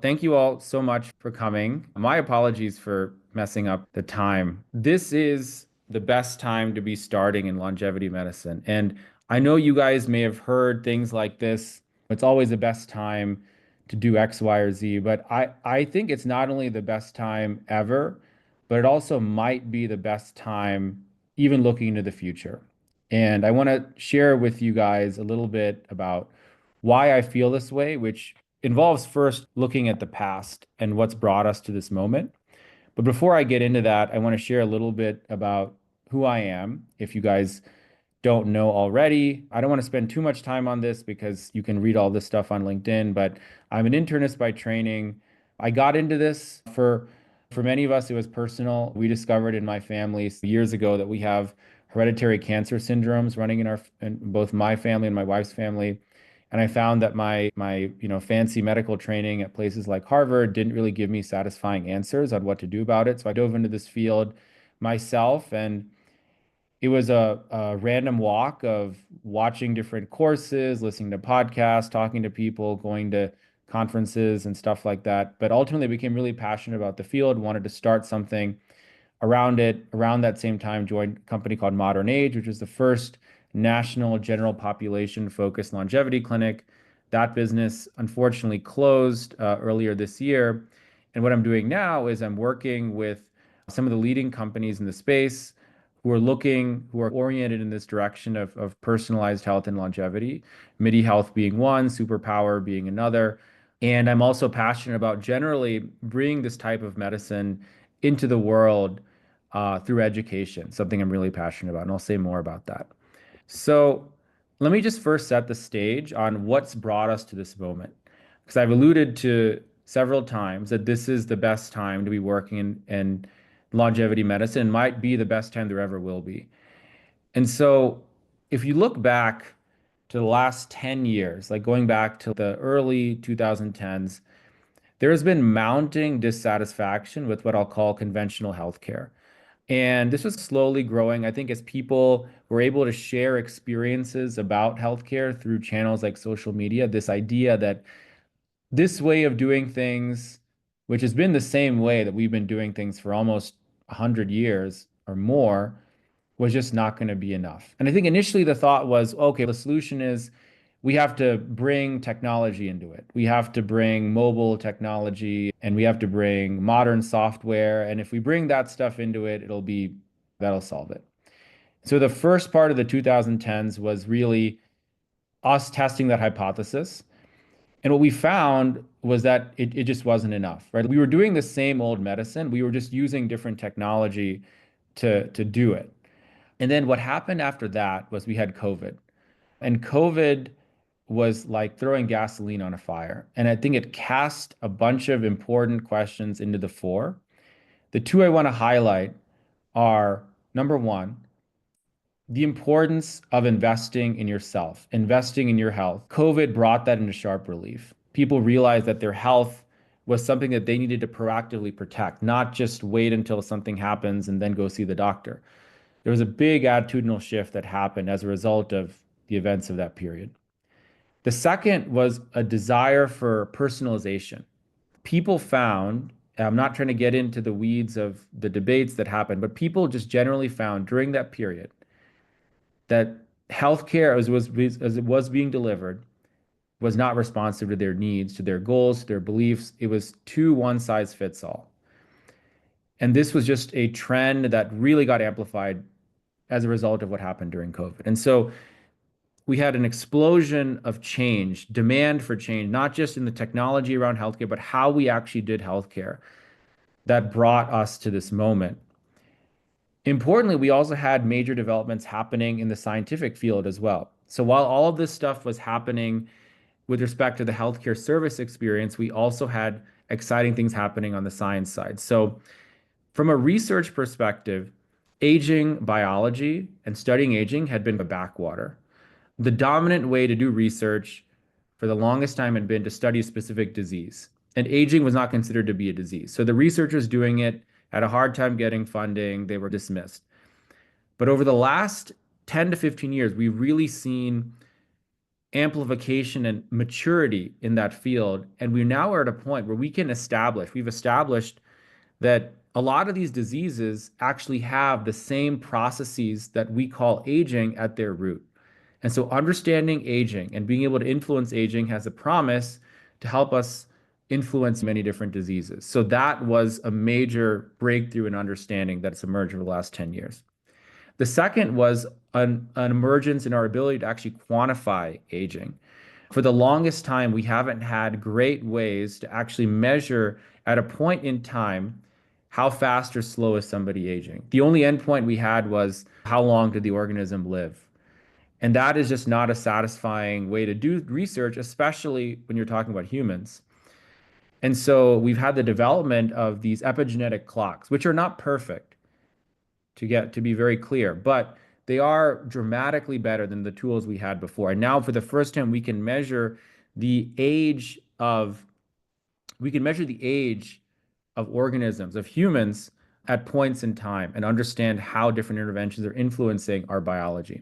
Thank you all so much for coming. My apologies for messing up the time. This is the best time to be starting in longevity medicine. And I know you guys may have heard things like this. It's always the best time to do X, Y, or Z. But I think it's not only the best time ever, but it also might be the best time even looking into the future. And I want to share with you guys a little bit about why I feel this way, which involves first looking at the past and what's brought us to this moment. But before I get into that, I want to share a little bit about who I am. If you guys don't know already, I don't want to spend too much time on this because you can read all this stuff on LinkedIn, but I'm an internist by training. I got into this for many of us, it was personal. We discovered in my family years ago that we have hereditary cancer syndromes running in both my family and my wife's family. And I found that my fancy medical training at places like Harvard didn't really give me satisfying answers on what to do about it. So I dove into this field myself, and it was a random walk of watching different courses, listening to podcasts, talking to people, going to conferences and stuff like that. But ultimately, I became really passionate about the field, wanted to start something around it. Around that same time, joined a company called Modern Age, which was the first national general population focused longevity clinic. That business unfortunately closed earlier this year. And what I'm doing now is I'm working with some of the leading companies in the space who are oriented in this direction of personalized health and longevity, MIDI Health being one, Superpower being another. And I'm also passionate about generally bringing this type of medicine into the world through education, something I'm really passionate about. And I'll say more about that. So let me just first set the stage on what's brought us to this moment. Because I've alluded to several times that this is the best time to be working in longevity medicine, might be the best time there ever will be. And so if you look back to the last 10 years, like going back to the early 2010s, there has been mounting dissatisfaction with what I'll call conventional healthcare. And this was slowly growing, I think, as people were able to share experiences about healthcare through channels like social media, this idea that this way of doing things, which has been the same way that we've been doing things for almost 100 years or more, was just not going to be enough. And I think initially the thought was, okay, the solution is we have to bring technology into it. We have to bring mobile technology and we have to bring modern software. And if we bring that stuff into it, that'll solve it. So the first part of the 2010s was really us testing that hypothesis. And what we found was that it just wasn't enough, right? We were doing the same old medicine. We were just using different technology to do it. And then what happened after that was we had COVID. And COVID was like throwing gasoline on a fire. And I think it cast a bunch of important questions into the fore. The two I want to highlight are number one, the importance of investing in yourself, investing in your health. COVID brought that into sharp relief. People realized that their health was something that they needed to proactively protect, not just wait until something happens and then go see the doctor. There was a big attitudinal shift that happened as a result of the events of that period. The second was a desire for personalization. People found, I'm not trying to get into the weeds of the debates that happened, but people just generally found during that period that healthcare as it was being delivered was not responsive to their needs, to their goals, to their beliefs. It was too one size fits all. And this was just a trend that really got amplified as a result of what happened during COVID. And so we had an explosion of change, demand for change, not just in the technology around healthcare, but how we actually did healthcare that brought us to this moment. Importantly, we also had major developments happening in the scientific field as well. So while all of this stuff was happening with respect to the healthcare service experience, we also had exciting things happening on the science side. So from a research perspective, aging biology and studying aging had been a backwater. The dominant way to do research for the longest time had been to study a specific disease, and aging was not considered to be a disease. So the researchers doing it had a hard time getting funding, they were dismissed. But over the last 10 to 15 years, we've really seen amplification and maturity in that field. And we now are at a point where we've established that a lot of these diseases actually have the same processes that we call aging at their root. And so understanding aging and being able to influence aging has a promise to help us influence many different diseases. So that was a major breakthrough in understanding that's emerged over the last 10 years. The second was an emergence in our ability to actually quantify aging. For the longest time, we haven't had great ways to actually measure at a point in time how fast or slow is somebody aging. The only endpoint we had was how long did the organism live? And that is just not a satisfying way to do research, especially when you're talking about humans. And so we've had the development of these epigenetic clocks, which are not perfect to be very clear, but they are dramatically better than the tools we had before. And now for the first time, the age of we can measure the age of organisms, of humans at points in time and understand how different interventions are influencing our biology.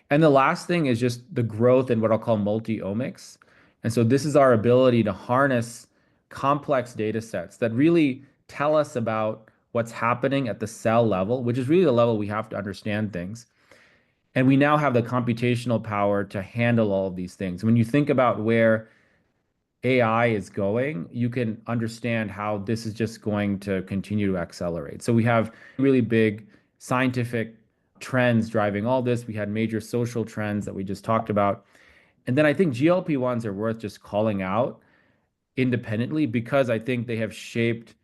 And the last thing is just the growth in what I'll call multi-omics. And so this is our ability to harness complex data sets that really tell us about what's happening at the cell level, which is really the level we have to understand things. And we now have the computational power to handle all of these things. When you think about where AI is going, you can understand how this is just going to continue to accelerate. So we have really big scientific trends driving all this. We had major social trends that we just talked about. And then I think GLP-1s are worth just calling out independently because I think they have shaped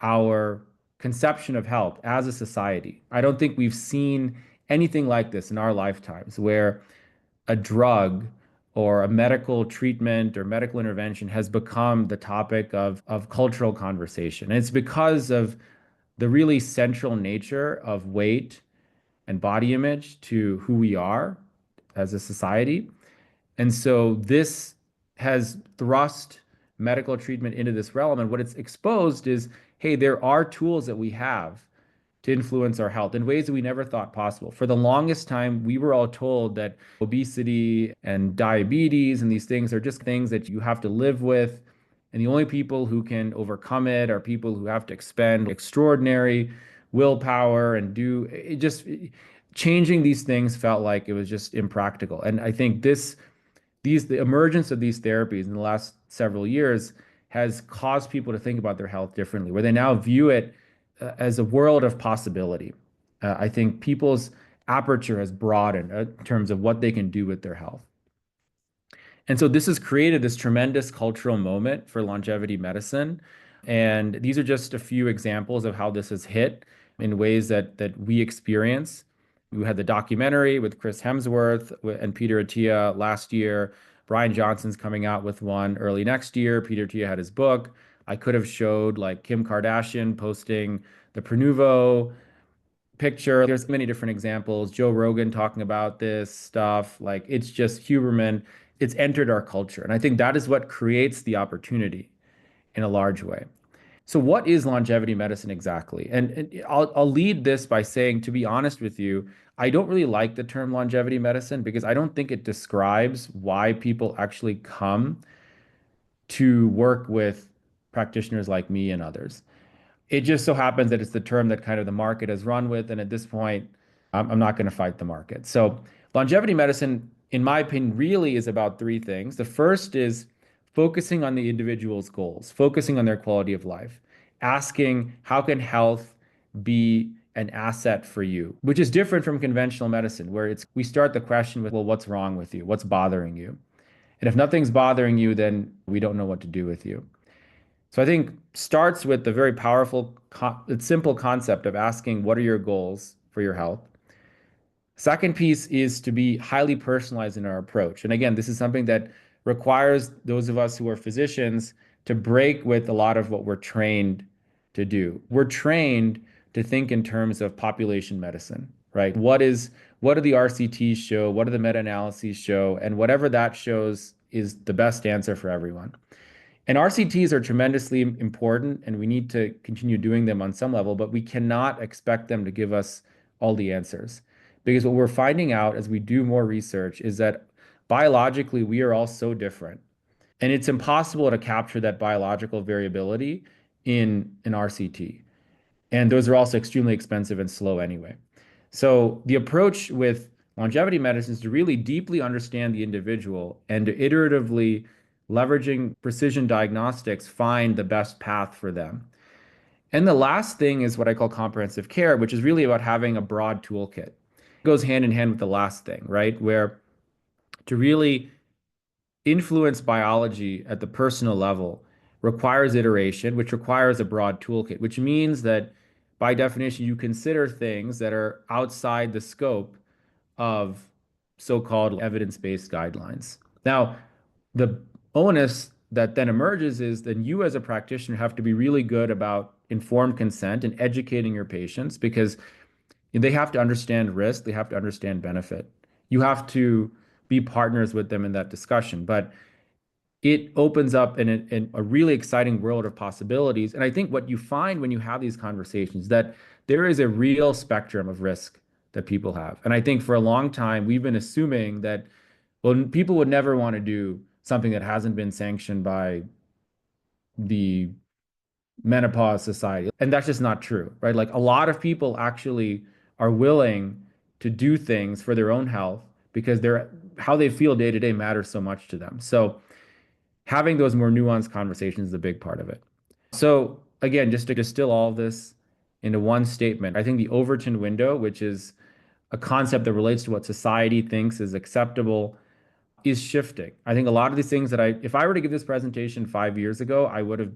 our conception of health as a society. I don't think we've seen anything like this in our lifetimes where a drug or a medical treatment or medical intervention has become the topic of cultural conversation. And it's because of the really central nature of weight and body image to who we are as a society. And so this has thrust medical treatment into this realm. And what it's exposed is, hey, there are tools that we have to influence our health in ways that we never thought possible. For the longest time, we were all told that obesity and diabetes and these things are just things that you have to live with. And the only people who can overcome it are people who have to expend extraordinary willpower and do it. Just changing these things felt like it was just impractical. And I think the emergence of these therapies in the last several years has caused people to think about their health differently, where they now view it as a world of possibility. I think people's aperture has broadened in terms of what they can do with their health. And so this has created this tremendous cultural moment for longevity medicine. And these are just a few examples of how this has hit in ways that we experience. We had the documentary with Chris Hemsworth and Peter Attia last year. Brian Johnson's coming out with one early next year. Peter Attia had his book. I could have showed like Kim Kardashian posting the Prenuvo picture. There's many different examples. Joe Rogan talking about this stuff. Like it's just Huberman. It's entered our culture. And I think that is what creates the opportunity in a large way. So what is longevity medicine exactly? And I'll lead this by saying, to be honest with you, I don't really like the term longevity medicine because I don't think it describes why people actually come to work with practitioners like me and others. It just so happens that it's the term that kind of the market has run with. And at this point, I'm not going to fight the market. So longevity medicine, in my opinion, really is about three things. The first is focusing on the individual's goals, focusing on their quality of life, asking how can health be an asset for you, which is different from conventional medicine, where we start the question with, well, what's wrong with you? What's bothering you? And if nothing's bothering you, then we don't know what to do with you. So I think starts with the very simple concept of asking, what are your goals for your health? Second piece is to be highly personalized in our approach. And again, this is something that requires those of us who are physicians to break with a lot of what we're trained to do. We're trained to think in terms of population medicine, right? What do the RCTs show? What do the meta-analyses show? And whatever that shows is the best answer for everyone. And RCTs are tremendously important, and we need to continue doing them on some level, but we cannot expect them to give us all the answers. Because what we're finding out as we do more research is that Biologically, we are all so different. And it's impossible to capture that biological variability in an RCT. And those are also extremely expensive and slow anyway. So the approach with longevity medicine is to really deeply understand the individual and to iteratively, leveraging precision diagnostics, find the best path for them. And the last thing is what I call comprehensive care, which is really about having a broad toolkit. It goes hand in hand with the last thing, right? Where to really influence biology at the personal level requires iteration, which requires a broad toolkit, which means that by definition, you consider things that are outside the scope of so-called evidence-based guidelines. Now, the onus that then emerges is then you as a practitioner have to be really good about informed consent and educating your patients because they have to understand risk, they have to understand benefit. You have to be partners with them in that discussion. But it opens up in a really exciting world of possibilities. And I think what you find when you have these conversations that there is a real spectrum of risk that people have. And I think for a long time we've been assuming that well, people would never want to do something that hasn't been sanctioned by the menopause society. And that's just not true, right? Like a lot of people actually are willing to do things for their own health because they're how they feel day to day matters so much to them. So having those more nuanced conversations is a big part of it. So again, just to distill all of this into one statement, I think the Overton window, which is a concept that relates to what society thinks is acceptable, is shifting. I think a lot of these things that if I were to give this presentation 5 years ago, I would have,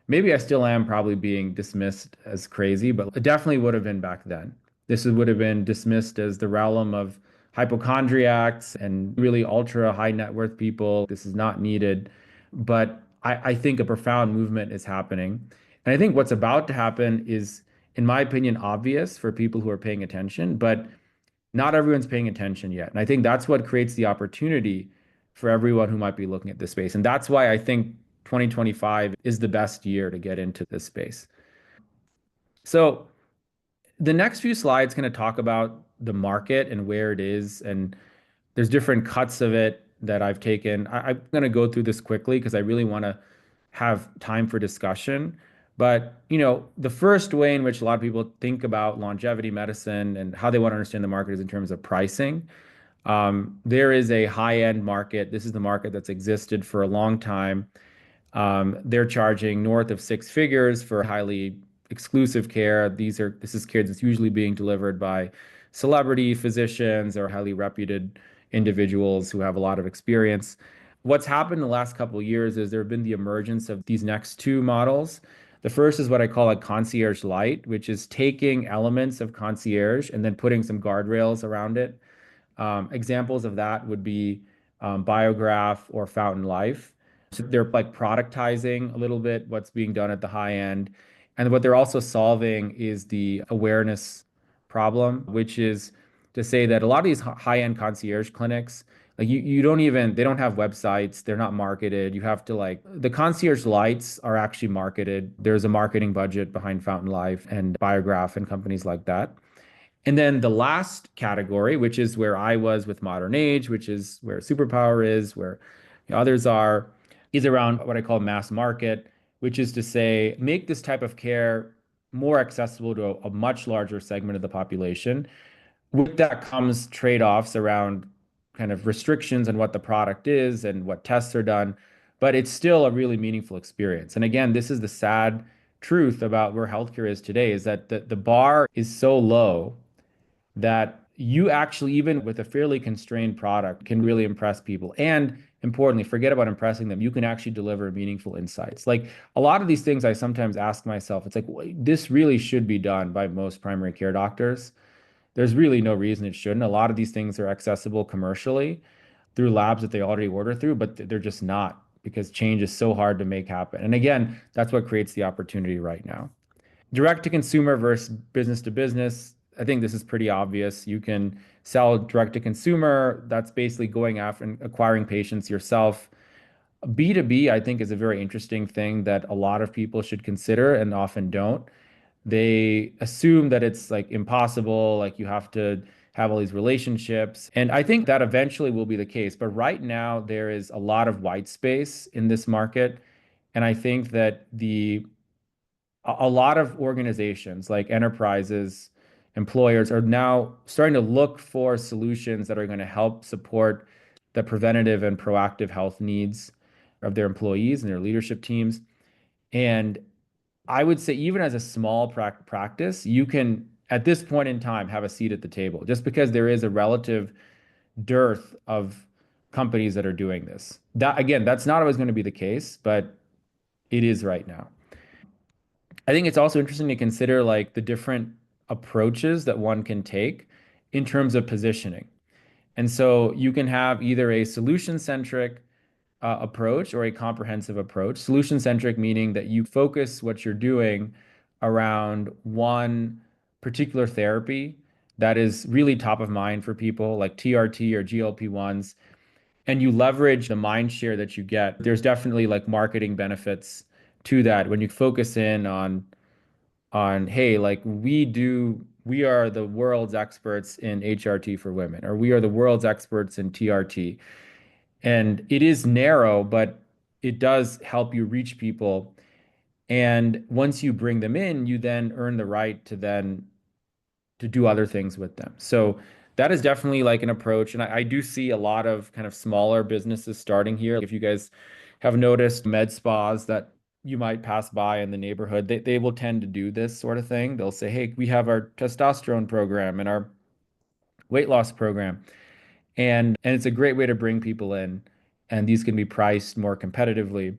maybe I still am probably being dismissed as crazy, but it definitely would have been back then. This would have been dismissed as the realm of hypochondriacs and really ultra high net worth people. This is not needed. But I think a profound movement is happening. And I think what's about to happen is, in my opinion, obvious for people who are paying attention, but not everyone's paying attention yet. And I think that's what creates the opportunity for everyone who might be looking at this space. And that's why I think 2025 is the best year to get into this space. So the next few slides kind of talk about the market and where it is. And there's different cuts of it that I've taken. I'm going to go through this quickly because I really want to have time for discussion. But, the first way in which a lot of people think about longevity medicine and how they want to understand the market is in terms of pricing. There is a high-end market. This is the market that's existed for a long time. They're charging north of six figures for highly exclusive care. This is care that's usually being delivered by celebrity physicians or highly reputed individuals who have a lot of experience. What's happened in the last couple of years is there have been the emergence of these next two models. The first is what I call a concierge light, which is taking elements of concierge and then putting some guardrails around it. Examples of that would be Biograph or Fountain Life. So they're like productizing a little bit what's being done at the high end. And what they're also solving is the awareness problem, which is to say that a lot of these high-end concierge clinics, like you don't even, they don't have websites, they're not marketed. You have to like, the concierge lights are actually marketed. There's a marketing budget behind Fountain Life and Biograph and companies like that. And then the last category, which is where I was with Modern Age, which is where Superpower is, where others are, is around what I call mass market, which is to say, make this type of care more accessible to a much larger segment of the population. With that comes trade-offs around kind of restrictions on what the product is and what tests are done, but it's still a really meaningful experience. And again, this is the sad truth about where healthcare is today, is that the bar is so low that you actually, even with a fairly constrained product, can really impress people. And importantly, forget about impressing them. You can actually deliver meaningful insights. Like a lot of these things, I sometimes ask myself, it's like, this really should be done by most primary care doctors. There's really no reason it shouldn't. A lot of these things are accessible commercially through labs that they already order through, but they're just not because change is so hard to make happen. And again, that's what creates the opportunity right now. Direct to consumer versus business to business. I think this is pretty obvious. You can sell direct to consumer. That's basically going after and acquiring patients yourself. B2B, I think, is a very interesting thing that a lot of people should consider and often don't. They assume that it's like impossible, like you have to have all these relationships. And I think that eventually will be the case. But right now, there is a lot of white space in this market. And I think that a lot of organizations like enterprises, employers are now starting to look for solutions that are going to help support the preventative and proactive health needs of their employees and their leadership teams. And I would say, even as a small practice, you can, at this point in time, have a seat at the table just because there is a relative dearth of companies that are doing this. That, again, that's not always going to be the case, but it is right now. I think it's also interesting to consider like the different approaches that one can take in terms of positioning. And so you can have either a solution-centric approach or a comprehensive approach. Solution-centric meaning that you focus what you're doing around one particular therapy that is really top of mind for people like TRT or GLP-1s, and you leverage the mind share that you get. There's definitely like marketing benefits to that when you focus in on, hey, like we are the world's experts in HRT for women, or we are the world's experts in TRT. And it is narrow, but it does help you reach people. And once you bring them in, you then earn the right to then to do other things with them. So that is definitely like an approach. And I do see a lot of kind of smaller businesses starting here. If you guys have noticed med spas that you might pass by in the neighborhood, they will tend to do this sort of thing. They'll say, hey, we have our testosterone program and our weight loss program. And it's a great way to bring people in. And these can be priced more competitively.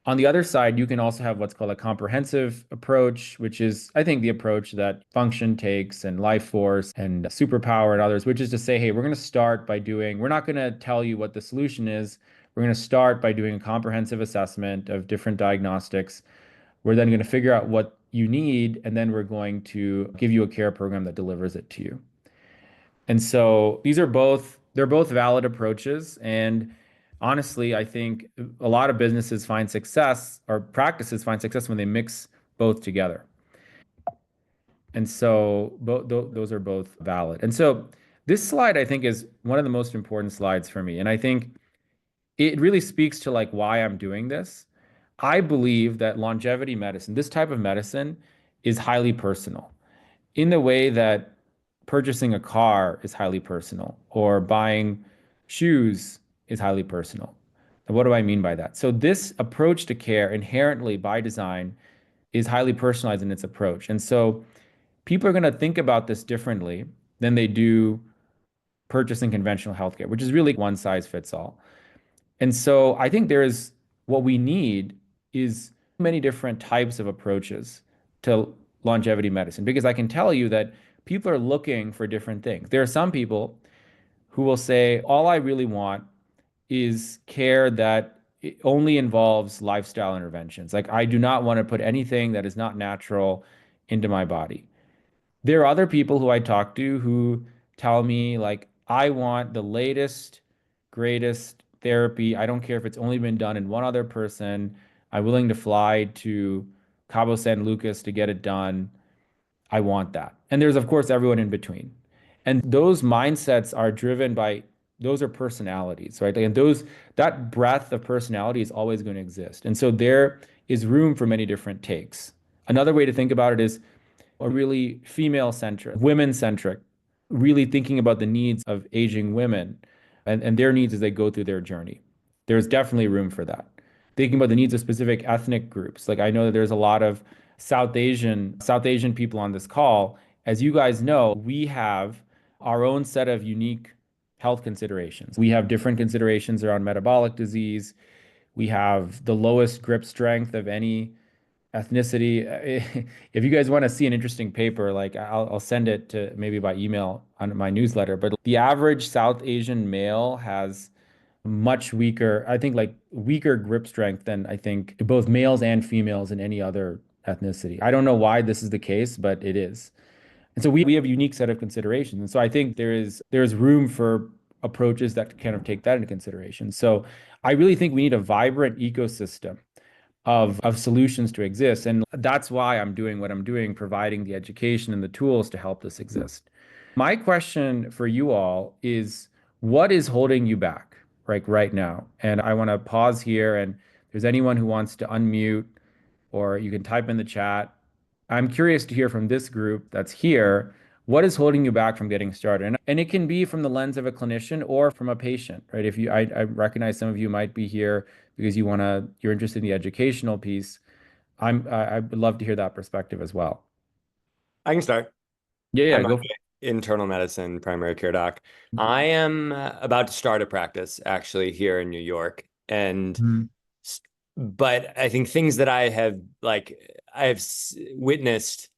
On the other side, you can also have what's called a comprehensive approach, which is, I think, the approach that Function takes and Lifeforce and Superpower and others, which is to say, hey, we're going to start by doing, we're not going to tell you what the solution is. We're going to start by doing a comprehensive assessment of different diagnostics. We're then going to figure out what you need, and then we're going to give you a care program that delivers it to you. And so they're both valid approaches. And honestly, I think a lot of businesses find success or practices find success when they mix both together. And so those are both valid. And so this slide, I think, is one of the most important slides for me. And I think it really speaks to like why I'm doing this. I believe that longevity medicine, this type of medicine, is highly personal in the way that purchasing a car is highly personal or buying shoes is highly personal. And what do I mean by that? So this approach to care inherently by design is highly personalized in its approach. And so people are going to think about this differently than they do purchasing conventional healthcare, which is really one size fits all. And so I think there is what we need is many different types of approaches to longevity medicine because I can tell you that people are looking for different things. There are some people who will say, all I really want is care that only involves lifestyle interventions. Like, I do not want to put anything that is not natural into my body. There are other people who I talk to who tell me, like, I want the latest, greatest therapy. I don't care if it's only been done in one other person. I'm willing to fly to Cabo San Lucas to get it done. I want that. And there's, of course, everyone in between. And those mindsets are driven by, those are personalities, right? And that breadth of personality is always going to exist. And so there is room for many different takes. Another way to think about it is a really female centric, women centric, really thinking about the needs of aging women and their needs as they go through their journey. There's definitely room for that. Thinking about the needs of specific ethnic groups. Like, I know that there's a lot of South Asian people on this call. As you guys know, we have our own set of unique health considerations. We have different considerations around metabolic disease. We have the lowest grip strength of any ethnicity. If you guys want to see an interesting paper, like I'll send it to maybe by email on my newsletter. But the average South Asian male has much weaker, I think like weaker grip strength than I think both males and females in any other ethnicity. I don't know why this is the case, but it is. And so we have a unique set of considerations. And so I think there's room for approaches that kind of take that into consideration. So I really think we need a vibrant ecosystem of solutions to exist. And that's why I'm doing what I'm doing, providing the education and the tools to help this exist. My question for you all is what is holding you back, right now? And I want to pause here, and if there's anyone who wants to unmute or you can type in the chat. I'm curious to hear from this group that's here, what is holding you back from getting started? And it can be from the lens of a clinician or from a patient, right? If you, I recognize some of you might be here because you're interested in the educational piece. I would love to hear that perspective as well. I can start. Yeah, yeah, I'm an go. internal medicine primary care doc. I am about to start a practice actually here in New York. And Mhm. but I think things that I have witnessed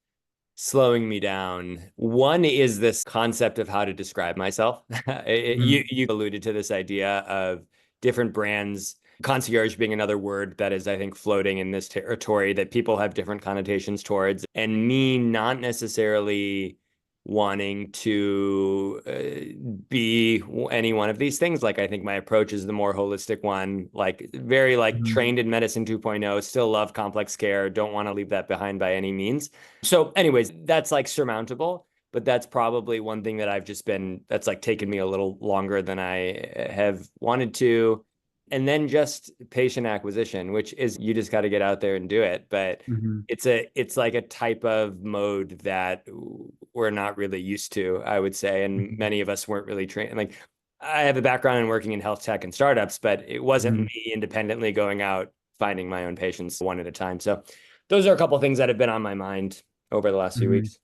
slowing me down. One is this concept of how to describe myself. Mhm. You alluded to this idea of different brands, concierge being another word that is, I think, floating in this territory that people have different connotations towards, and me not necessarily wanting to be any one of these things. Like, I think my approach is the more holistic one, like very like Mhm. trained in medicine 2.0, still love complex care, don't want to leave that behind by any means. So, anyways, that's like surmountable, but that's probably one thing that I've just been, that's like taken me a little longer than I have wanted to. And then just patient acquisition, which is you just got to get out there and do it. But Mhm. it's like a type of mode that we're not really used to, I would say. And Mhm. many of us weren't really trained. Like, I have a background in working in health tech and startups, but it wasn't Mhm. me independently going out finding my own patients one at a time. So those are a couple of things that have been on my mind over the last few Mhm. weeks.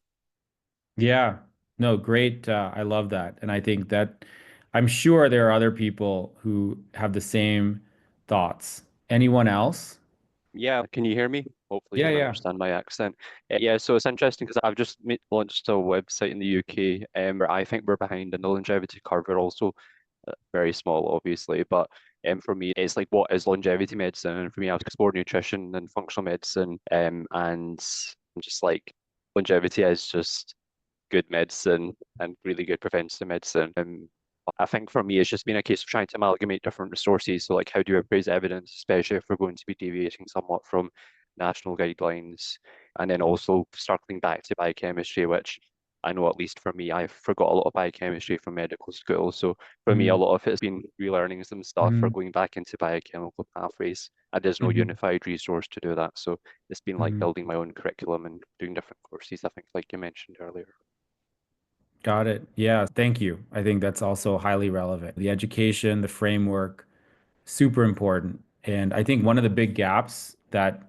Yeah, no, great. I love that. And I think that I'm sure there are other people who have the same thoughts. Anyone else? Yeah, can you hear me? Hopefully you Yeah, can yeah. understand my accent. Yeah, so it's interesting because I've just launched a website in the UK where I think we're behind in the longevity curve. We're also very small, obviously, but for me, it's like, what is longevity medicine? And for me, I've explored nutrition and functional medicine, and I'm just like, longevity is just good medicine and really good preventative medicine. I think for me, it's just been a case of trying to amalgamate different resources. So, like, how do you appraise evidence, especially if we're going to be deviating somewhat from national guidelines? And then also circling back to biochemistry, which I know, at least for me, I forgot a lot of biochemistry from medical school. So for me, a Mhm. lot of it's been relearning some stuff or Mhm. going back into biochemical pathways. And there's no Mhm. unified resource to do that. So it's been like Mhm. building my own curriculum and doing different courses, I think, like you mentioned earlier. Got it. Yeah, thank you. I think that's also highly relevant. The education, the framework, super important. And I think one of the big gaps that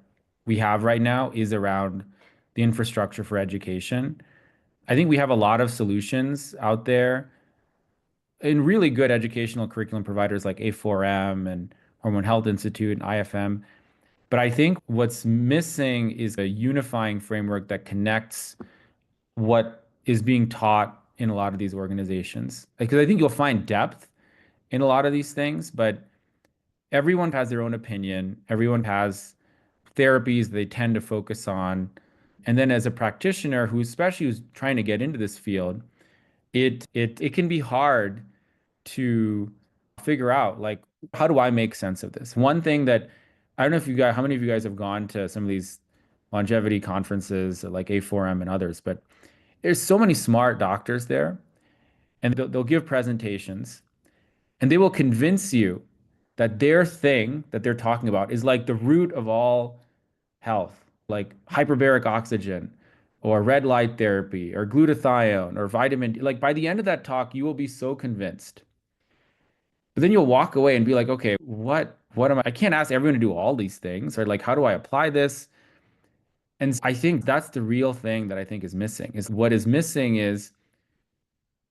we have right now is around the infrastructure for education. I think we have a lot of solutions out there and really good educational curriculum providers like A4M and Hormone Health Institute and IFM. But I think what's missing is a unifying framework that connects what is being taught in a lot of these organizations. Because I think you'll find depth in a lot of these things, but everyone has their own opinion. Everyone has therapies they tend to focus on. And then as a practitioner who especially who's trying to get into this field, it can be hard to figure out like how do I make sense of this? One thing that I don't know if you guys, how many of you guys have gone to some of these longevity conferences like A4M and others, but there's so many smart doctors there, and they'll give presentations, and they will convince you that their thing that they're talking about is like the root of all health, like hyperbaric oxygen or red light therapy or glutathione or vitamin D. Like by the end of that talk, you will be so convinced. But then you'll walk away and be like, okay, what am I can't ask everyone to do all these things, right? Like how do I apply this? And I think that's the real thing that I think is missing. Is what is missing is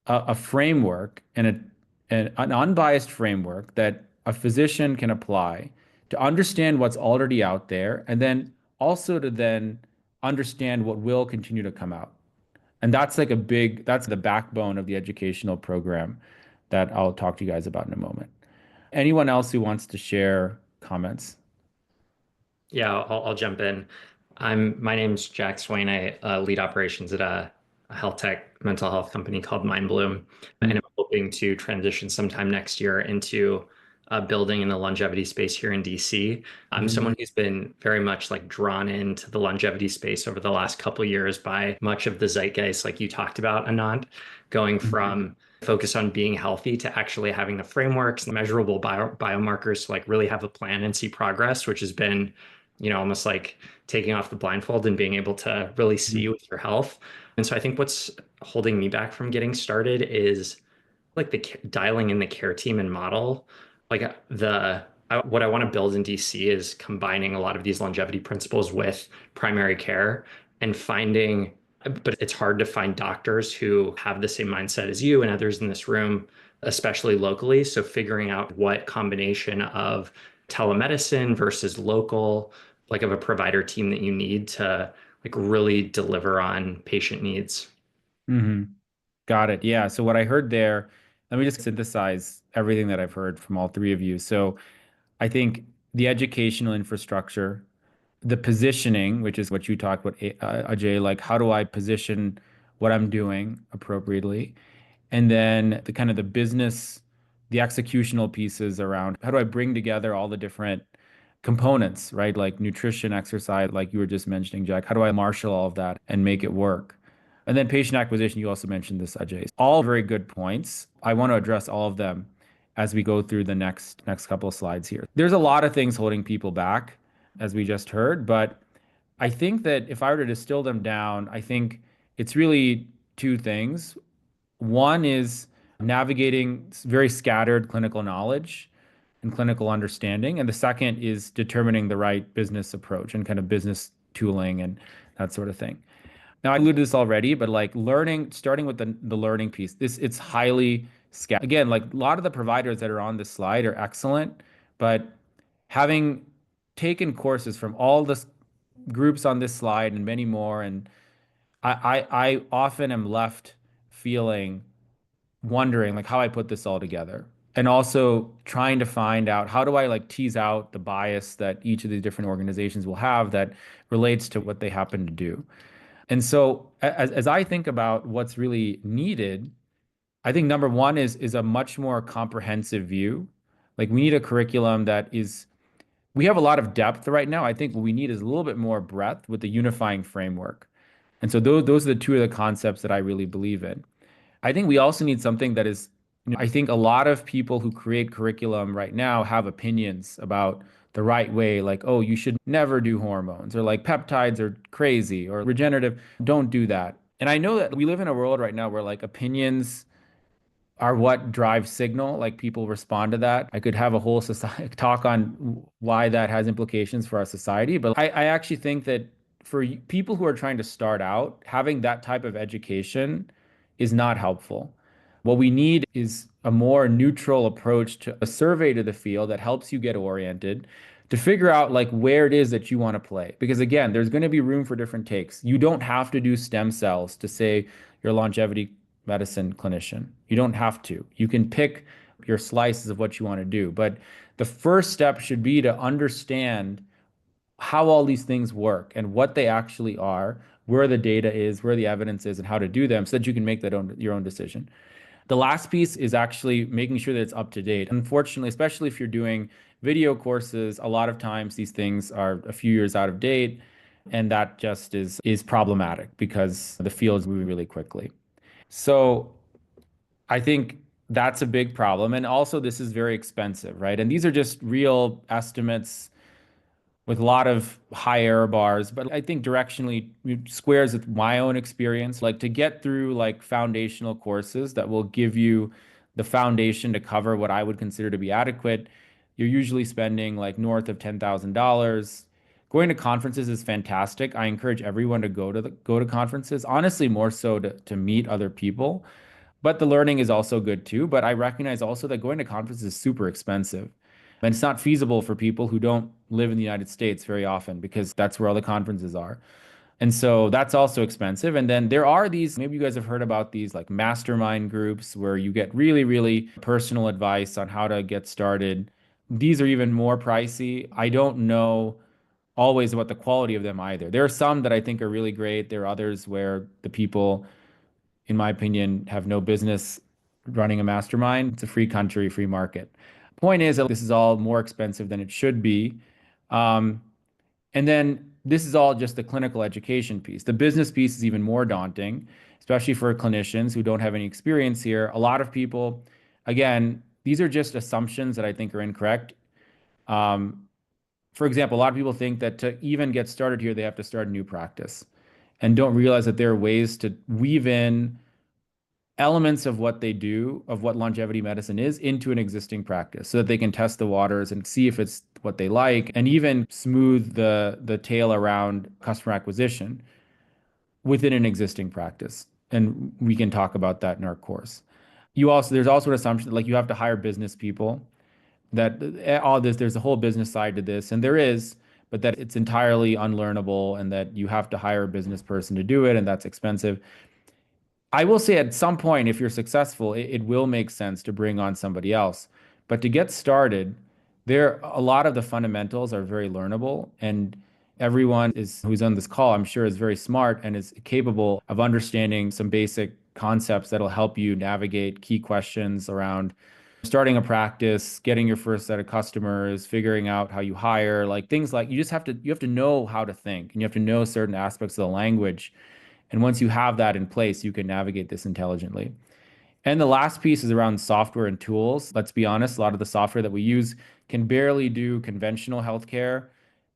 a framework and an unbiased framework that a physician can apply to understand what's already out there and then also to then understand what will continue to come out. And that's like that's the backbone of the educational program that I'll talk to you guys about in a moment. Anyone else who wants to share comments? Yeah, I'll jump in. My name's Jack Swain. I lead operations at a health tech mental health company called MindBloom, and I'm hoping to transition sometime next year into building in the longevity space here in DC. I'm someone who's been very much like drawn into the longevity space over the last couple of years by much of the zeitgeist, like you talked about, Anand, going from focus on being healthy to actually having the frameworks, the measurable biomarkers to like really have a plan and see progress, which has been, almost like taking off the blindfold and being able to really see with your health. And so I think what's holding me back from getting started is like the dialing in the care team and model. Like what I want to build in DC is combining a lot of these longevity principles with primary care and finding, but it's hard to find doctors who have the same mindset as you and others in this room, especially locally. So figuring out what combination of telemedicine versus local, like of a provider team that you need to like really deliver on patient needs. Mm-hmm. Got it. Yeah. So what I heard there, let me just synthesize everything that I've heard from all three of you. So I think the educational infrastructure, the positioning, which is what you talked about, Ajay, like how do I position what I'm doing appropriately? And then the kind of the business, the executional pieces around how do I bring together all the different components, right? Like nutrition, exercise, like you were just mentioning, Jack. How do I marshal all of that and make it work? And then patient acquisition, you also mentioned this, Ajay. All very good points. I want to address all of them as we go through the next couple of slides here. There's a lot of things holding people back, as we just heard, but I think that if I were to distill them down, I think it's really two things. One is navigating very scattered clinical knowledge and clinical understanding. And the second is determining the right business approach and kind of business tooling and that sort of thing. Now, I alluded to this already, but like learning, starting with the learning piece, it's highly scattered. Again, like a lot of the providers that are on this slide are excellent, but having taken courses from all the groups on this slide and many more, and I often am left feeling wondering like how I put this all together. And also trying to find out how do I like tease out the bias that each of these different organizations will have that relates to what they happen to do. And so as I think about what's really needed, I think number one is a much more comprehensive view. Like we need a curriculum that is, we have a lot of depth right now. I think what we need is a little bit more breadth with the unifying framework. And so those are the two of the concepts that I really believe in. I think we also need something that is, I think a lot of people who create curriculum right now have opinions about the right way, like, oh, you should never do hormones, or like peptides are crazy, or regenerative, don't do that. And I know that we live in a world right now where like opinions are what drives signal. Like people respond to that. I could have a whole society talk on why that has implications for our society. But I actually think that for people who are trying to start out, having that type of education is not helpful. What we need is a more neutral approach to a survey to the field that helps you get oriented to figure out like where it is that you want to play. Because again, there's going to be room for different takes. You don't have to do stem cells to say you're a longevity medicine clinician. You don't have to. You can pick your slices of what you want to do. But the first step should be to understand how all these things work and what they actually are, where the data is, where the evidence is, and how to do them so that you can make your own decision. The last piece is actually making sure that it's up to date. Unfortunately, especially if you're doing video courses, a lot of times these things are a few years out of date, and that just is problematic because the field is moving really quickly. So I think that's a big problem. And also, this is very expensive, right? And these are just real estimates with a lot of high error bars, but I think directionally squares with my own experience. Like to get through like foundational courses that will give you the foundation to cover what I would consider to be adequate, you're usually spending like north of $10,000. Going to conferences is fantastic. I encourage everyone to go to conferences, honestly, more so to meet other people. But the learning is also good too. But I recognize also that going to conferences is super expensive. And it's not feasible for people who don't live in the United States very often because that's where all the conferences are. And so that's also expensive. And then there are these, maybe you guys have heard about these like mastermind groups where you get really, really personal advice on how to get started. These are even more pricey. I don't know always about the quality of them either. There are some that I think are really great. There are others where the people, in my opinion, have no business running a mastermind. It's a free country, free market. Point is that this is all more expensive than it should be. Um, and then this is all just the clinical education piece. The business piece is even more daunting, especially for clinicians who don't have any experience here. A lot of people, again, these are just assumptions that I think are incorrect. For example, a lot of people think that to even get started here, they have to start a new practice and don't realize that there are ways to weave in elements of what they do, of what longevity medicine is, into an existing practice so that they can test the waters and see if it's what they like, and even smooth the tail around customer acquisition within an existing practice. And we can talk about that in our course. There's also an assumption that like you have to hire business people, that all this, there's a whole business side to this, and there is, but that it's entirely unlearnable and that you have to hire a business person to do it, and that's expensive. I will say at some point, if you're successful, it will make sense to bring on somebody else. But to get started, a lot of the fundamentals are very learnable, and everyone who's on this call, I'm sure, is very smart and is capable of understanding some basic concepts that'll help you navigate key questions around starting a practice, getting your first set of customers, figuring out how you hire, like things like you have to know how to think, and you have to know certain aspects of the language. And once you have that in place, you can navigate this intelligently. And the last piece is around software and tools. Let's be honest, a lot of the software that we use can barely do conventional healthcare.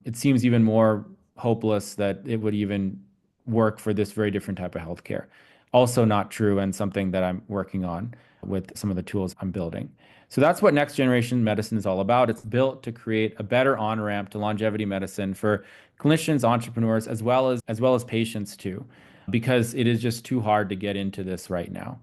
It seems even more hopeless that it would even work for this very different type of healthcare. Also not true, and something that I'm working on with some of the tools I'm building. So that's what next generation medicine is all about. It's built to create a better on-ramp to longevity medicine for clinicians, entrepreneurs, as well as patients too, because it is just too hard to get into this right now.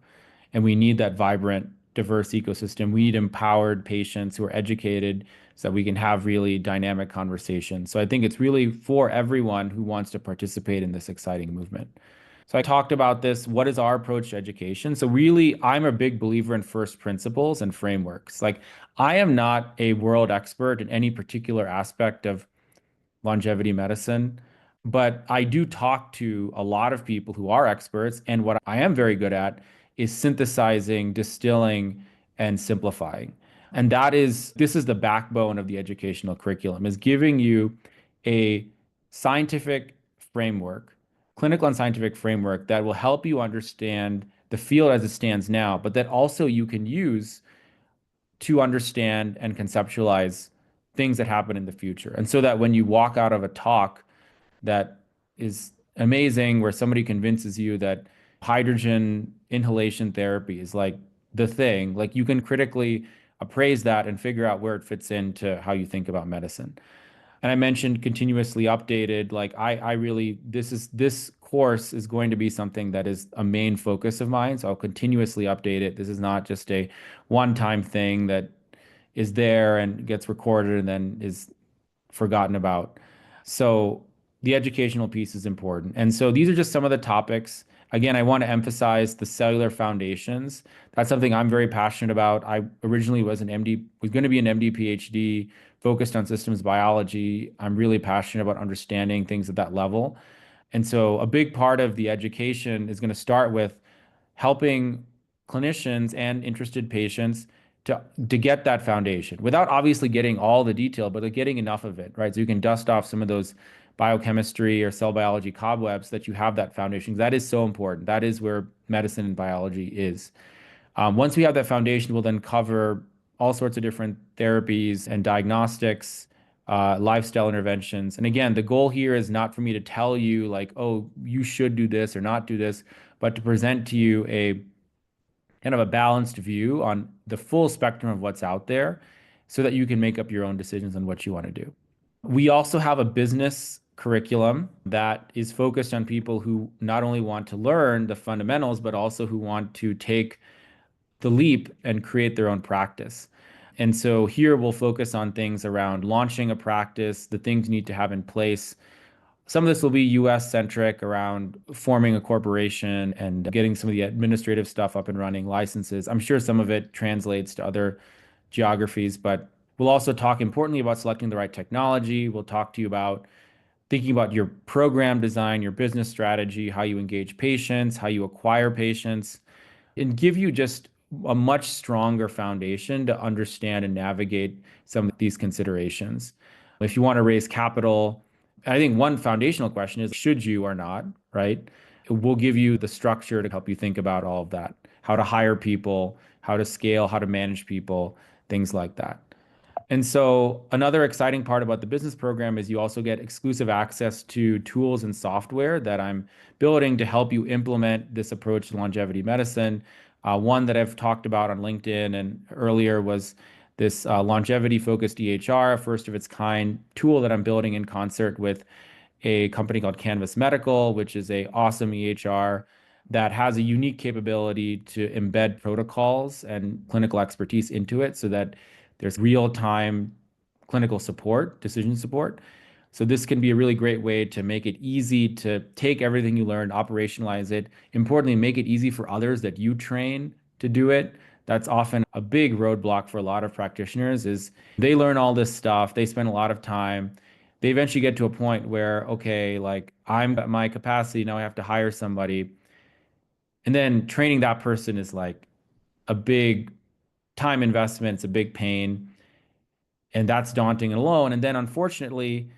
And we need that vibrant, diverse ecosystem. We need empowered patients who are educated so that we can have really dynamic conversations. So I think it's really for everyone who wants to participate in this exciting movement. So I talked about this. What is our approach to education? So really, I'm a big believer in first principles and frameworks. Like, I am not a world expert in any particular aspect of longevity medicine, but I do talk to a lot of people who are experts. And what I am very good at is synthesizing, distilling, and simplifying. And this is the backbone of the educational curriculum, is giving you a scientific framework, clinical and scientific framework that will help you understand the field as it stands now, but that also you can use to understand and conceptualize things that happen in the future. And so that when you walk out of a talk that is amazing, where somebody convinces you that hydrogen inhalation therapy is like the thing, like you can critically appraise that and figure out where it fits into how you think about medicine. And I mentioned continuously updated. Like I really, this course is going to be something that is a main focus of mine. So I'll continuously update it. This is not just a one-time thing that is there and gets recorded and then is forgotten about. So the educational piece is important. And so these are just some of the topics. Again, I want to emphasize the cellular foundations. That's something I'm very passionate about. I originally was going to be an MD PhD focused on systems biology. I'm really passionate about understanding things at that level. And so a big part of the education is going to start with helping clinicians and interested patients to get that foundation without obviously getting all the detail, but getting enough of it, right? So you can dust off some of those biochemistry or cell biology cobwebs, that you have that foundation. That is so important. That is where medicine and biology is. Once we have that foundation, we'll then cover all sorts of different therapies and diagnostics, lifestyle interventions. And again, the goal here is not for me to tell you like, oh, you should do this or not do this, but to present to you a kind of a balanced view on the full spectrum of what's out there so that you can make up your own decisions on what you want to do. We also have a business curriculum that is focused on people who not only want to learn the fundamentals, but also who want to take the leap and create their own practice. And so here we'll focus on things around launching a practice, the things you need to have in place. Some of this will be US centric around forming a corporation and getting some of the administrative stuff up and running, licenses. I'm sure some of it translates to other geographies, but we'll also talk importantly about selecting the right technology. We'll talk to you about thinking about your program design, your business strategy, how you engage patients, how you acquire patients, and give you just a much stronger foundation to understand and navigate some of these considerations. If you want to raise capital, I think one foundational question is should you or not, right? We'll give you the structure to help you think about all of that, how to hire people, how to scale, how to manage people, things like that. And so another exciting part about the business program is you also get exclusive access to tools and software that I'm building to help you implement this approach to longevity medicine. One that I've talked about on LinkedIn and earlier was this longevity focused EHR, a first of its kind tool that I'm building in concert with a company called Canvas Medical, which is a awesome EHR that has a unique capability to embed protocols and clinical expertise into it so that there's real-time clinical support, decision support. So this can be a really great way to make it easy to take everything you learned, operationalize it. Importantly, make it easy for others that you train to do it. That's often a big roadblock for a lot of practitioners is they learn all this stuff, they spend a lot of time. They eventually get to a point where, okay, like I'm at my capacity, now I have to hire somebody. And then training that person is like a big time investment, it's a big pain, and that's daunting alone. And then unfortunately,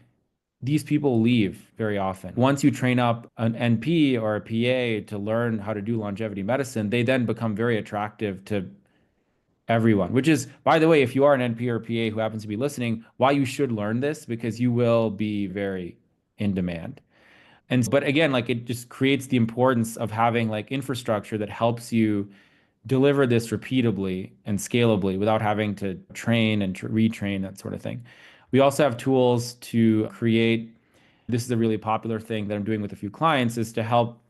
these people leave very often. Once you train up an NP or a PA to learn how to do longevity medicine, they then become very attractive to everyone, which is, by the way, if you are an NP or PA who happens to be listening, why you should learn this because you will be very in demand. And but again, like it just creates the importance of having like infrastructure that helps you deliver this repeatably and scalably without having to train and retrain, that sort of thing. We also have tools to create, this is a really popular thing that I'm doing with a few clients, is to help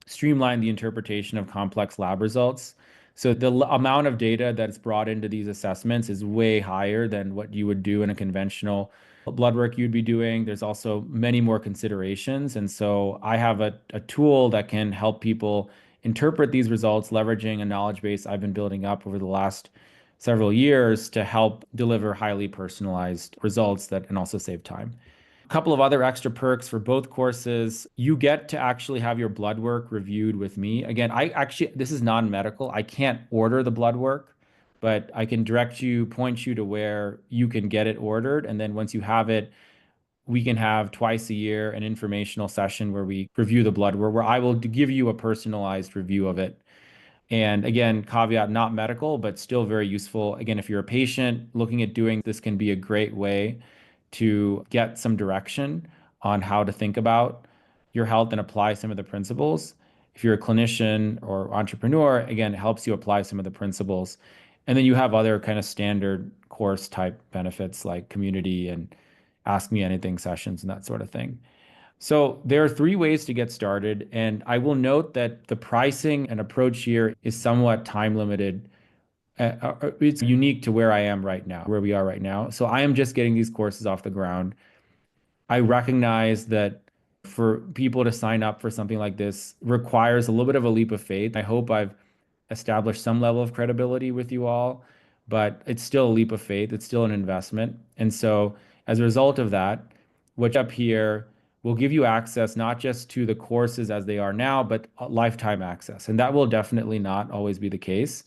streamline the interpretation of complex lab results. So the amount of data that's brought into these assessments is way higher than what you would do in a conventional blood work you'd be doing. There's also many more considerations. And so I have a tool that can help people interpret these results, leveraging a knowledge base I've been building up over the last several years to help deliver highly personalized results that and also save time. A couple of other extra perks for both courses. You get to actually have your blood work reviewed with me. Again, this is non-medical. I can't order the blood work, but I can point you to where you can get it ordered. And then once you have it, we can have twice a year an informational session where we review the blood work, where I will give you a personalized review of it. And again, caveat, not medical, but still very useful. Again, if you're a patient looking at doing this can be a great way to get some direction on how to think about your health and apply some of the principles. If you're a clinician or entrepreneur, again, it helps you apply some of the principles. And then you have other kind of standard course type benefits like community and ask me anything sessions and that sort of thing. So there are 3 ways to get started. And I will note that the pricing and approach here is somewhat time limited. It's unique to where I am right now, where we are right now. So I am just getting these courses off the ground. I recognize that for people to sign up for something like this requires a little bit of a leap of faith. I hope I've established some level of credibility with you all, but it's still a leap of faith. It's still an investment. And so as a result of that, what's up here will give you access not just to the courses as they are now, but lifetime access. And that will definitely not always be the case.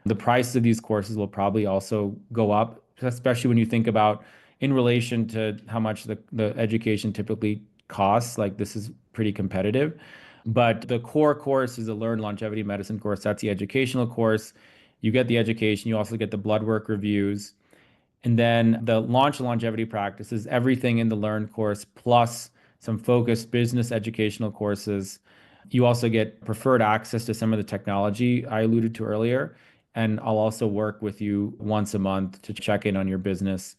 The price of these courses will probably also go up, especially when you think about in relation to how much the education typically costs. Like this is pretty competitive. But the core course is a Learn Longevity Medicine course. That's the educational course. You get the education. You also get the blood work reviews. And then the Launch Longevity Practices, everything in the Learn course, plus some focused business educational courses. You also get preferred access to some of the technology I alluded to earlier. And I'll also work with you once a month to check in on your business.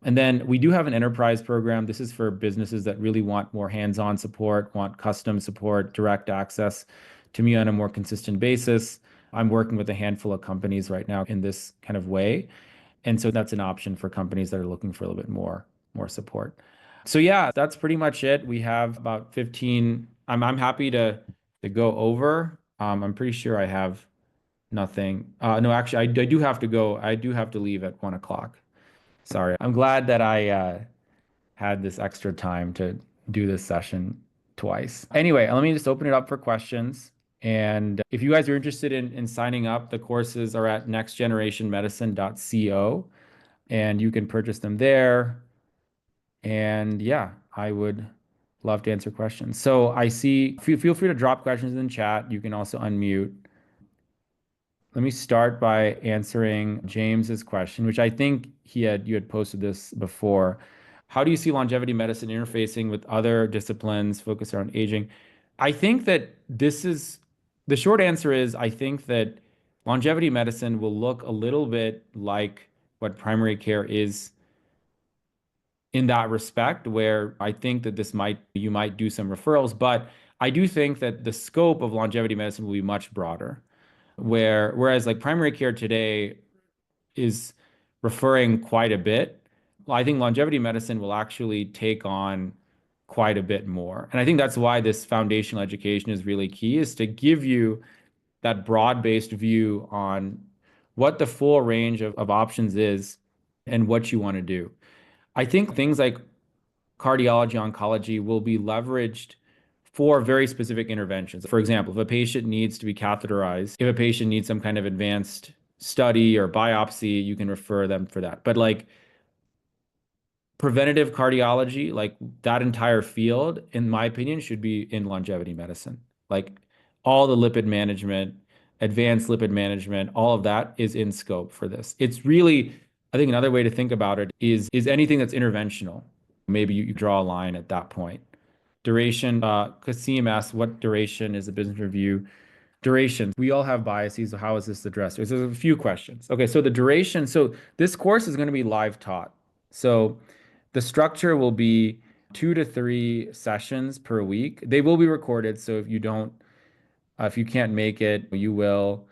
And then we do have an enterprise program. This is for businesses that really want more hands-on support, want custom support, direct access to me on a more consistent basis. I'm working with a handful of companies right now in this kind of way. And so that's an option for companies that are looking for a little bit more support. So yeah, that's pretty much it. We have about 15. I'm happy to go over. I'm pretty sure I have nothing. No, actually, I do have to go. I do have to leave at 1:00. Sorry. I'm glad that I had this extra time to do this session twice. Anyway, let me just open it up for questions. And if you guys are interested in signing up, the courses are at nextgenerationmedicine.co, and you can purchase them there. And yeah, I would love to answer questions. So I see, feel free to drop questions in the chat. You can also unmute. Let me start by answering James's question, which I think you had posted this before. How do you see longevity medicine interfacing with other disciplines focused around aging? I think that the short answer is I think that longevity medicine will look a little bit like what primary care is in that respect, where I think that you might do some referrals, but I do think that the scope of longevity medicine will be much broader. Whereas like primary care today is referring quite a bit, well, I think longevity medicine will actually take on quite a bit more. And I think that's why this foundational education is really key, is to give you that broad-based view on what the full range of options is and what you want to do. I think things like cardiology, oncology will be leveraged for very specific interventions. For example, if a patient needs to be catheterized, if a patient needs some kind of advanced study or biopsy, you can refer them for that. But like preventative cardiology, like that entire field, in my opinion, should be in longevity medicine. Like all the lipid management, advanced lipid management, all of that is in scope for this. It's really, I think another way to think about it is anything that's interventional. Maybe you draw a line at that point. Duration, Kasim asked, what duration is a business review? Duration. We all have biases. So how is this addressed? There's a few questions. Okay, so the duration. So this course is going to be live taught. So the structure will be 2 to 3 sessions per week. They will be recorded. So if you can't make it, you will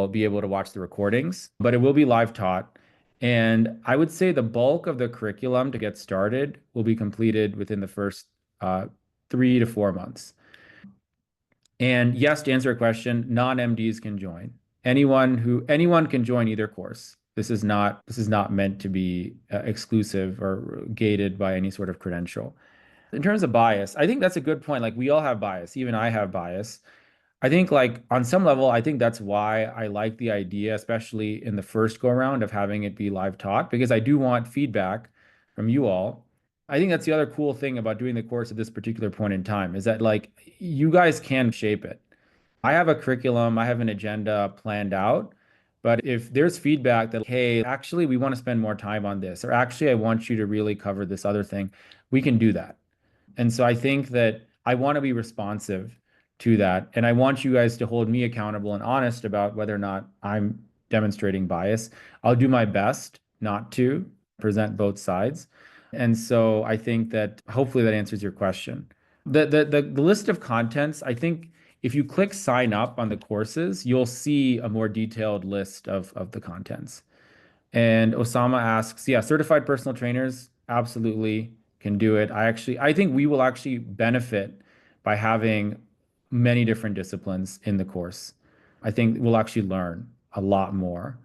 be able to watch the recordings, but it will be live taught. And I would say the bulk of the curriculum to get started will be completed within the first 3 to 4 months. And yes, to answer a question, non-MDs can join. Anyone can join either course. This is not meant to be exclusive or gated by any sort of credential. In terms of bias, I think that's a good point. Like we all have bias. Even I have bias. I think like on some level, I think that's why I like the idea, especially in the first go around, of having it be live taught, because I do want feedback from you all. I think that's the other cool thing about doing the course at this particular point in time, is that like you guys can shape it. I have a curriculum, I have an agenda planned out, but if there's feedback that, hey, actually we want to spend more time on this, or actually I want you to really cover this other thing, we can do that. And so I think that I want to be responsive to that. And I want you guys to hold me accountable and honest about whether or not I'm demonstrating bias. I'll do my best not to present both sides. And so I think that hopefully that answers your question. The list of contents, I think if you click sign up on the courses, you'll see a more detailed list of the contents. And Osama asks, yeah, certified personal trainers absolutely can do it. I think we will actually benefit by having many different disciplines in the course. I think we'll actually learn a lot more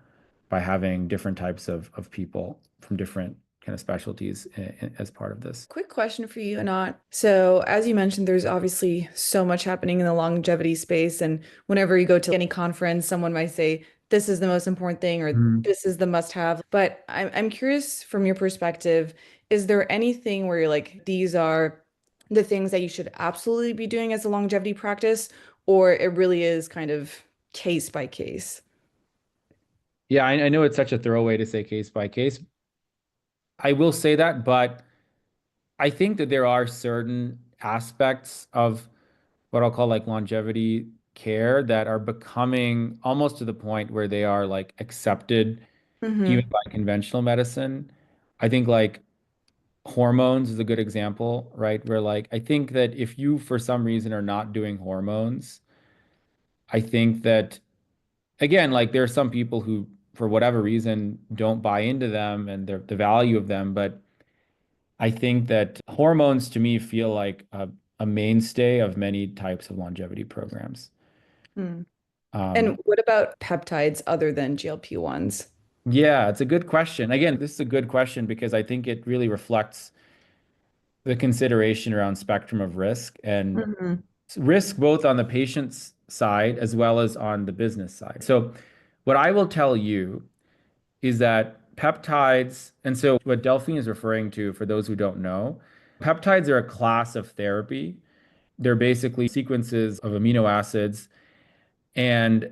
by having different types of people from different kind of specialties as part of this. Quick question for you, Anat. So, as you mentioned, there's obviously so much happening in the longevity space. And whenever you go to any conference, someone might say, this is the most important thing, or this is the must have. But I'm curious from your perspective, is there anything where you're like, these are the things that you should absolutely be doing as a longevity practice, or it really is kind of case by case? Yeah, I know it's such a throwaway to say case by case. I will say that, but I think that there are certain aspects of what I'll call like longevity care that are becoming almost to the point where they are like accepted even by conventional medicine. I think like hormones is a good example, right? Where like I think that if you for some reason are not doing hormones, I think that again, like there are some people who for whatever reason don't buy into them and the value of them, but I think that hormones to me feel like a mainstay of many types of longevity programs. And what about peptides other than GLP-1s? Yeah, it's a good question. Again, this is a good question because I think it really reflects the consideration around spectrum of risk and risk both on the patient's side as well as on the business side. So what I will tell you is that peptides, and so what Delphine is referring to, for those who don't know, peptides are a class of therapy. They're basically sequences of amino acids. And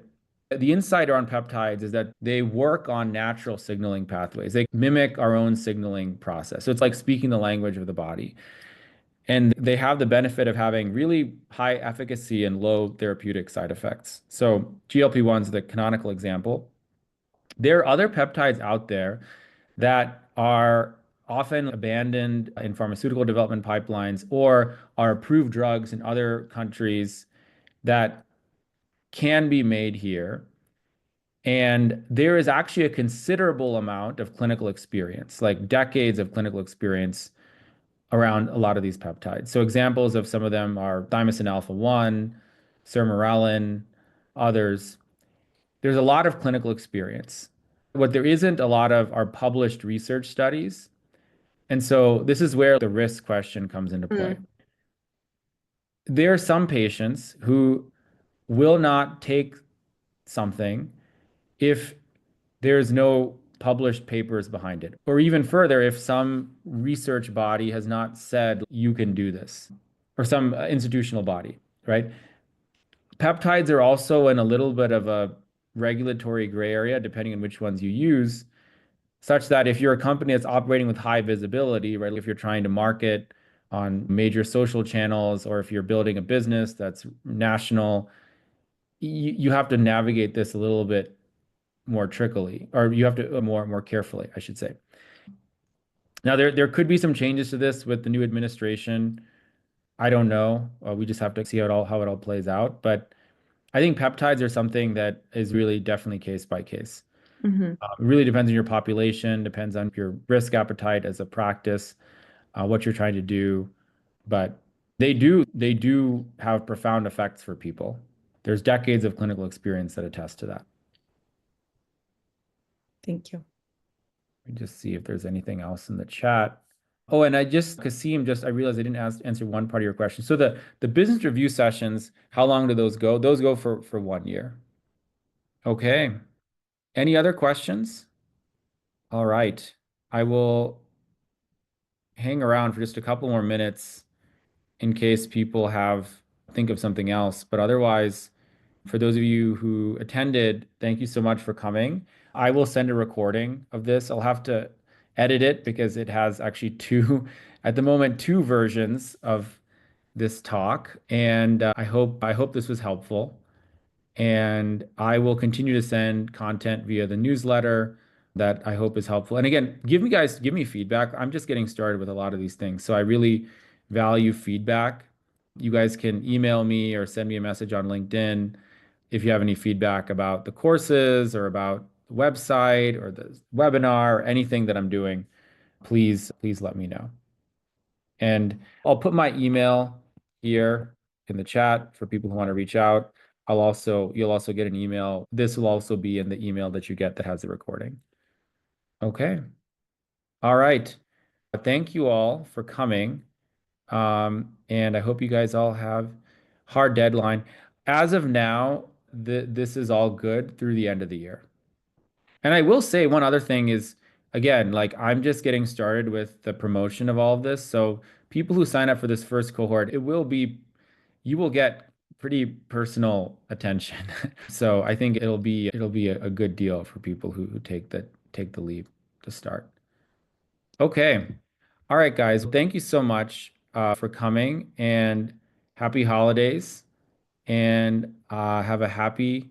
the insight on peptides is that they work on natural signaling pathways. They mimic our own signaling process. So it's like speaking the language of the body. And they have the benefit of having really high efficacy and low therapeutic side effects. So GLP-1 is the canonical example. There are other peptides out there that are often abandoned in pharmaceutical development pipelines or are approved drugs in other countries that can be made here. And there is actually a considerable amount of clinical experience, like decades of clinical experience around a lot of these peptides. So examples of some of them are thymosin alpha-1, sermorelin, others. There's a lot of clinical experience. What there isn't a lot of are published research studies. And so this is where the risk question comes into play. There are some patients who will not take something if there's no published papers behind it. Or even further, if some research body has not said you can do this, or some institutional body, right? Peptides are also in a little bit of a regulatory gray area, depending on which ones you use, such that if you're a company that's operating with high visibility, right? If you're trying to market on major social channels, or if you're building a business that's national, you have to navigate this a little bit more trickily, or you have to more carefully, I should say. Now, there could be some changes to this with the new administration. I don't know. We just have to see how it all plays out. But I think peptides are something that is really definitely case by case. It really depends on your population, depends on your risk appetite as a practice, what you're trying to do. But they do have profound effects for people. There's decades of clinical experience that attest to that. Thank you. Let me just see if there's anything else in the chat. Oh, and Kasim, I realized I didn't answer one part of your question. So the business review sessions, how long do those go? Those go for 1 year. Okay. Any other questions? All right. I will hang around for just a couple more minutes in case people think of something else. But otherwise, for those of you who attended, thank you so much for coming. I will send a recording of this. I'll have to edit it because it has actually at the moment, two versions of this talk. And I hope this was helpful. And I will continue to send content via the newsletter that I hope is helpful. And again, give me feedback. I'm just getting started with a lot of these things. So I really value feedback. You guys can email me or send me a message on LinkedIn if you have any feedback about the courses or about the website or the webinar or anything that I'm doing. Please let me know. And I'll put my email here in the chat for people who want to reach out. You'll also get an email. This will also be in the email that you get that has the recording. Okay. All right. Thank you all for coming. And I hope you guys all have hard deadline. As of now, this is all good through the end of the year. And I will say one other thing is, again, like I'm just getting started with the promotion of all of this. So people who sign up for this first cohort, you will get pretty personal attention. So I think it'll be a good deal for people who take the leap to start. Okay. All right, guys. Thank you so much for coming, and happy holidays, and have a happy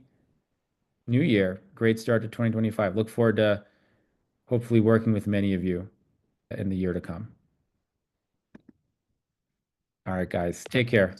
new year. Great start to 2025. Look forward to hopefully working with many of you in the year to come. All right, guys. Take care.